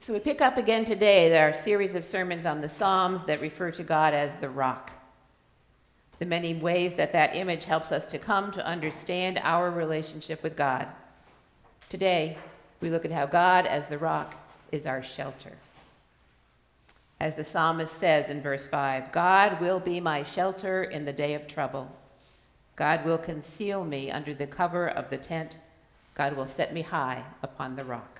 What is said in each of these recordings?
So we pick up again today our series of sermons on the Psalms that refer to God as the rock. The many ways that that image helps us to come to understand our relationship with God. Today, we look at how God as the rock is our shelter. As the psalmist says in verse 5, God will be my shelter in the day of trouble. God will conceal me under the cover of the tent. God will set me high upon the rock.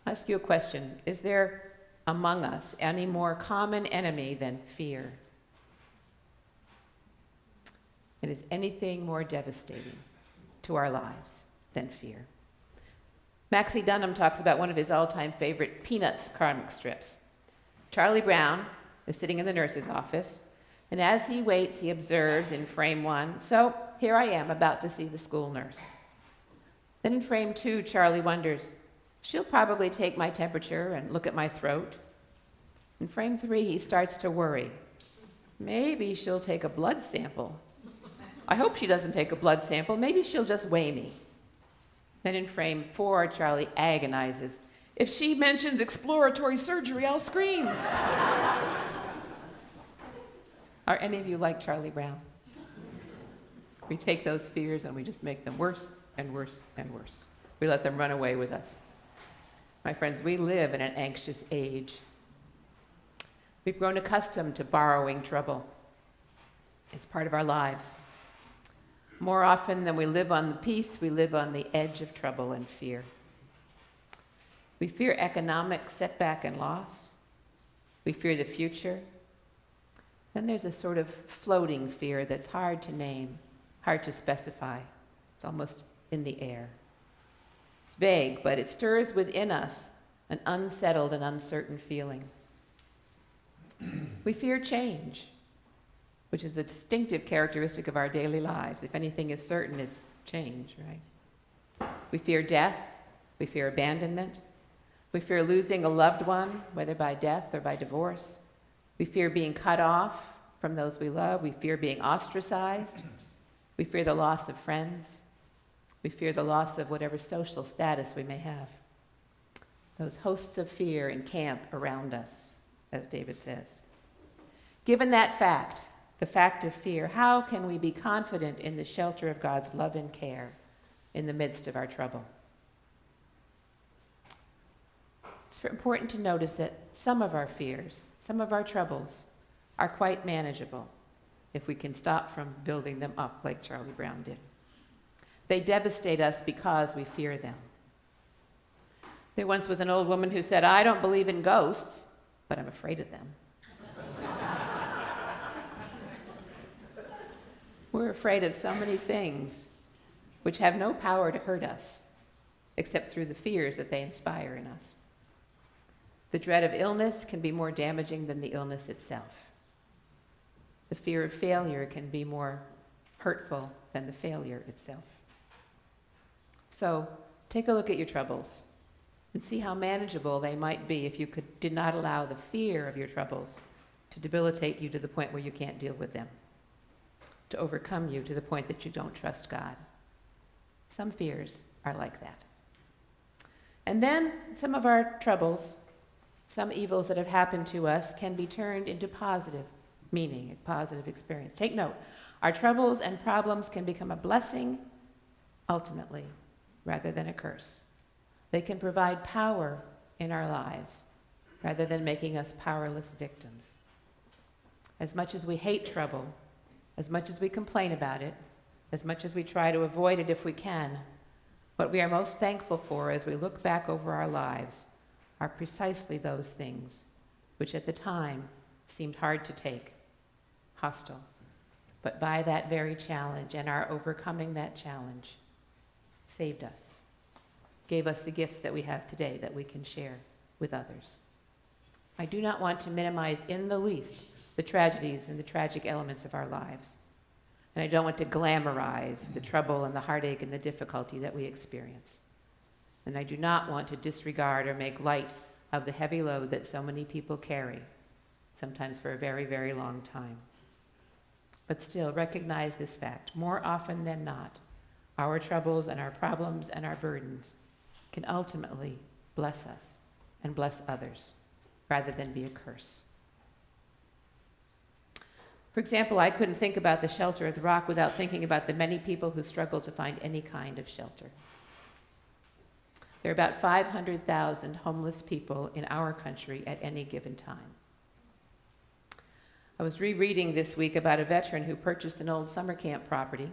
I'll ask you a question. Is there among us any more common enemy than fear? And is anything more devastating to our lives than fear? MacHugh talks about one of his all-time favorite Peanuts comic strips. Charlie Brown is sitting in the nurse's office, and as he waits, he observes in frame 1, so here I am about to see the school nurse. Then in frame 2, Charlie wonders, she'll probably take my temperature and look at my throat. In frame 3, he starts to worry. Maybe she'll take a blood sample. I hope she doesn't take a blood sample. Maybe she'll just weigh me. Then in frame 4, Charlie agonizes. If she mentions exploratory surgery, I'll scream. Are any of you like Charlie Brown? We take those fears and we just make them worse and worse and worse. We let them run away with us. My friends, we live in an anxious age. We've grown accustomed to borrowing trouble. It's part of our lives. More often than we live on the peace, we live on the edge of trouble and fear. We fear economic setback and loss. We fear the future. Then there's a sort of floating fear that's hard to name, hard to specify. It's almost in the air. It's vague, but it stirs within us an unsettled and uncertain feeling. We fear change, which is a distinctive characteristic of our daily lives. If anything is certain, it's change, right? We fear death. We fear abandonment. We fear losing a loved one, whether by death or by divorce. We fear being cut off from those we love. We fear being ostracized. We fear the loss of friends. We fear the loss of whatever social status we may have. Those hosts of fear encamp around us, as David says. Given that fact, the fact of fear, how can we be confident in the shelter of God's love and care in the midst of our trouble? It's important to notice that some of our fears, some of our troubles, are quite manageable if we can stop from building them up like Charlie Brown did. They devastate us because we fear them. There once was an old woman who said, I don't believe in ghosts, but I'm afraid of them. We're afraid of so many things which have no power to hurt us except through the fears that they inspire in us. The dread of illness can be more damaging than the illness itself. The fear of failure can be more hurtful than the failure itself. So take a look at your troubles and see how manageable they might be if you did not allow the fear of your troubles to debilitate you to the point where you can't deal with them, to overcome you to the point that you don't trust God. Some fears are like that. And then some of our troubles, some evils that have happened to us can be turned into positive meaning, a positive experience. Take note, our troubles and problems can become a blessing ultimately rather than a curse. They can provide power in our lives rather than making us powerless victims. As much as we hate trouble, as much as we complain about it, as much as we try to avoid it if we can, what we are most thankful for as we look back over our lives are precisely those things which at the time seemed hard to take, hostile, but by that very challenge and our overcoming that challenge saved us, gave us the gifts that we have today that we can share with others. I do not want to minimize in the least the tragedies and the tragic elements of our lives. And I don't want to glamorize the trouble and the heartache and the difficulty that we experience. And I do not want to disregard or make light of the heavy load that so many people carry, sometimes for a very, very long time. But still, recognize this fact. More often than not, our troubles and our problems and our burdens can ultimately bless us and bless others, rather than be a curse. For example, I couldn't think about the shelter of the rock without thinking about the many people who struggle to find any kind of shelter. There are about 500,000 homeless people in our country at any given time. I was rereading this week about a veteran who purchased an old summer camp property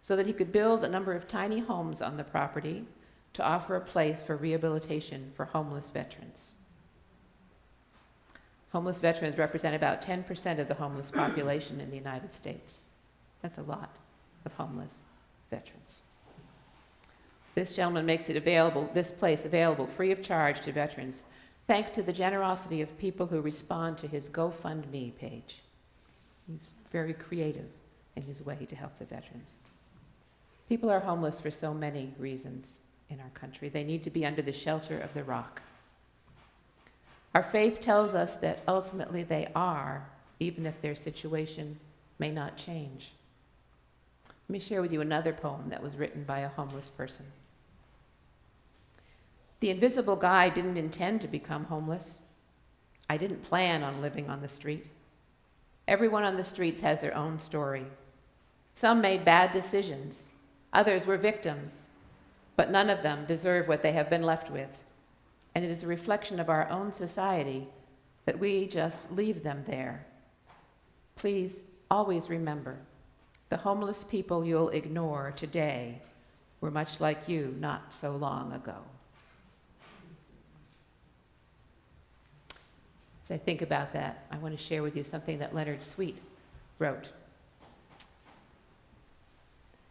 so that he could build a number of tiny homes on the property to offer a place for rehabilitation for homeless veterans. Homeless veterans represent about 10% of the homeless population in the United States. That's a lot of homeless veterans. This gentleman makes it available, this place available free of charge to veterans, thanks to the generosity of people who respond to his GoFundMe page. He's very creative in his way to help the veterans. People are homeless for so many reasons in our country. They need to be under the shelter of the rock. Our faith tells us that ultimately they are, even if their situation may not change. Let me share with you another poem that was written by a homeless person. The invisible guy didn't intend to become homeless. I didn't plan on living on the street. Everyone on the streets has their own story. Some made bad decisions. Others were victims. But none of them deserve what they have been left with. And it is a reflection of our own society that we just leave them there. Please always remember, the homeless people you'll ignore today were much like you not so long ago. As I think about that, I want to share with you something that Leonard Sweet wrote.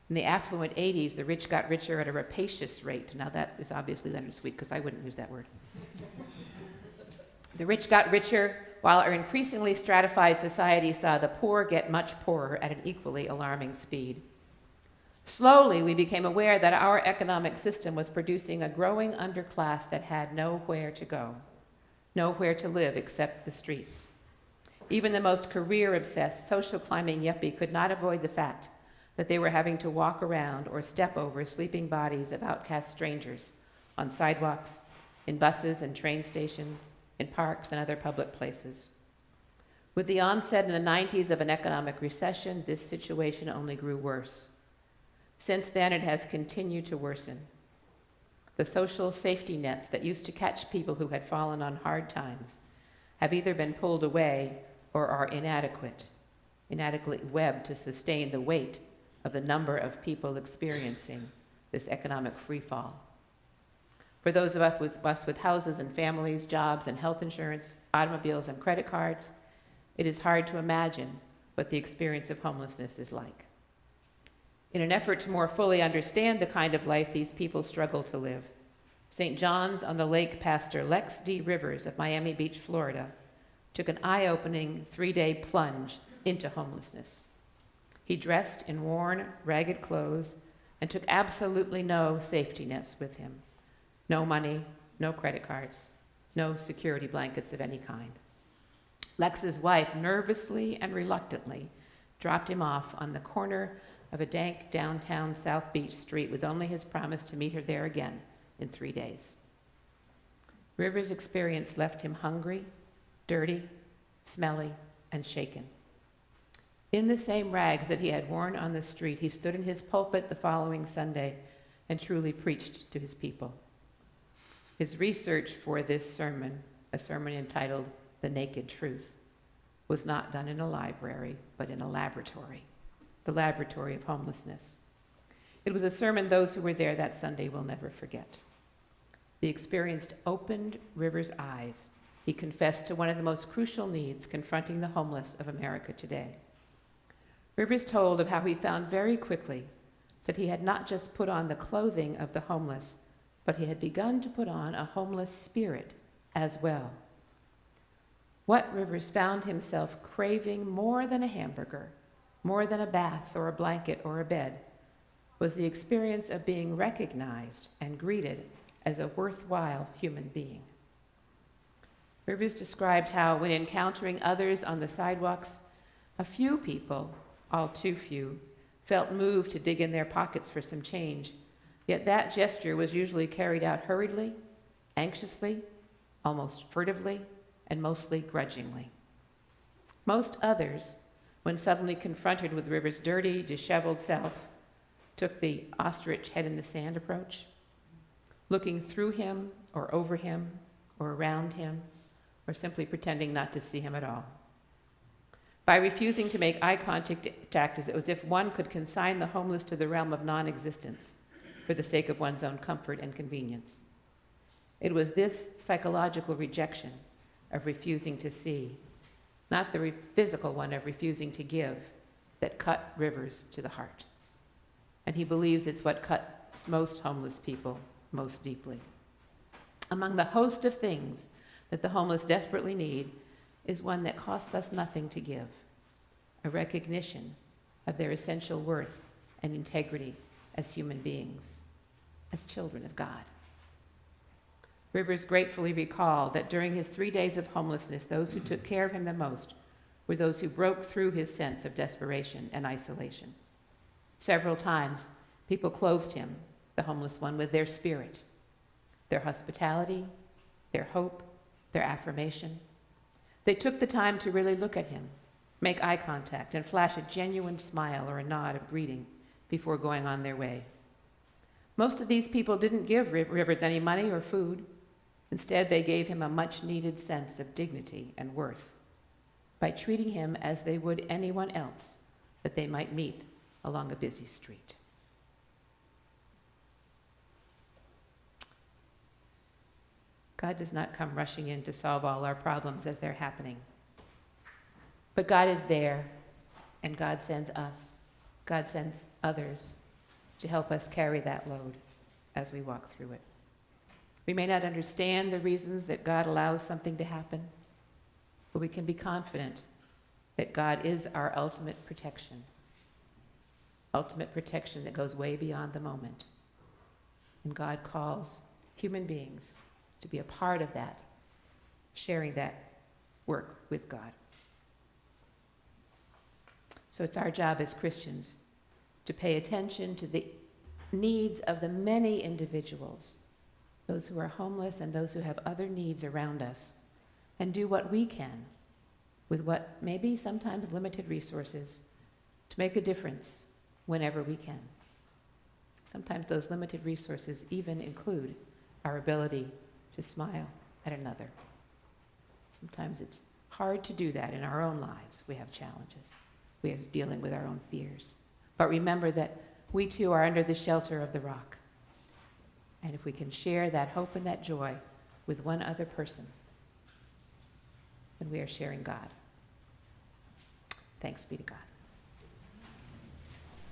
In the affluent 80s, the rich got richer at a rapacious rate. Now that is obviously Leonard Sweet, because I wouldn't use that word. The rich got richer, while our increasingly stratified society saw the poor get much poorer at an equally alarming speed. Slowly, we became aware that our economic system was producing a growing underclass that had nowhere to go, nowhere to live except the streets. Even the most career-obsessed, social climbing yuppie could not avoid the fact that they were having to walk around or step over sleeping bodies of outcast strangers on sidewalks, in buses and train stations, in parks and other public places. With the onset in the 90s of an economic recession, this situation only grew worse. Since then, it has continued to worsen. The social safety nets that used to catch people who had fallen on hard times have either been pulled away or are inadequately webbed to sustain the weight of the number of people experiencing this economic freefall. For those of us with houses and families, jobs and health insurance, automobiles and credit cards, it is hard to imagine what the experience of homelessness is like. In an effort to more fully understand the kind of life these people struggle to live, St. John's on the Lake pastor Lex D. Rivers of Miami Beach, Florida, took an eye-opening 3-day plunge into homelessness. He dressed in worn, ragged clothes and took absolutely no safety nets with him. No money, no credit cards, no security blankets of any kind. Lex's wife nervously and reluctantly dropped him off on the corner of a dank downtown South Beach street with only his promise to meet her there again in 3 days. Rivers' experience left him hungry, dirty, smelly, and shaken. In the same rags that he had worn on the street, he stood in his pulpit the following Sunday and truly preached to his people. His research for this sermon, a sermon entitled The Naked Truth, was not done in a library, but in a laboratory, the laboratory of homelessness. It was a sermon those who were there that Sunday will never forget. The experience opened Rivers' eyes. He confessed to one of the most crucial needs confronting the homeless of America today. Rivers told of how he found very quickly that he had not just put on the clothing of the homeless, but he had begun to put on a homeless spirit as well. What Rivers found himself craving more than a hamburger, more than a bath or a blanket or a bed, was the experience of being recognized and greeted as a worthwhile human being. Rivers described how, when encountering others on the sidewalks, a few people, all too few, felt moved to dig in their pockets for some change, yet that gesture was usually carried out hurriedly anxiously, almost furtively, and mostly grudgingly. Most others, when suddenly confronted with River's dirty, disheveled self, took the ostrich head in the sand approach, looking through him or over him or around him, or simply pretending not to see him at all. By refusing to make eye contact, it was as if one could consign the homeless to the realm of non-existence for the sake of one's own comfort and convenience. It was this psychological rejection of refusing to see, not the physical one of refusing to give, that cut Rivers to the heart. And he believes it's what cuts most homeless people most deeply. Among the host of things that the homeless desperately need is one that costs us nothing to give, a recognition of their essential worth and integrity as human beings, as children of God. Rivers gratefully recalled that during his 3 days of homelessness, those who took care of him the most were those who broke through his sense of desperation and isolation. Several times, people clothed him, the homeless one, with their spirit, their hospitality, their hope, their affirmation. They took the time to really look at him, make eye contact, and flash a genuine smile or a nod of greeting before going on their way. Most of these people didn't give Rivers any money or food. Instead, they gave him a much-needed sense of dignity and worth by treating him as they would anyone else that they might meet along a busy street. God does not come rushing in to solve all our problems as they're happening. But God is there, and God sends us, God sends others to help us carry that load as we walk through it. We may not understand the reasons that God allows something to happen, but we can be confident that God is our ultimate protection that goes way beyond the moment. And God calls human beings to be a part of that, sharing that work with God. So it's our job as Christians to pay attention to the needs of the many individuals, those who are homeless and those who have other needs around us, and do what we can with what may be sometimes limited resources to make a difference whenever we can. Sometimes those limited resources even include our ability to smile at another. Sometimes it's hard to do that in our own lives. We have challenges. We are dealing with our own fears. But remember that we too are under the shelter of the rock. And if we can share that hope and that joy with one other person, then we are sharing God. Thanks be to God.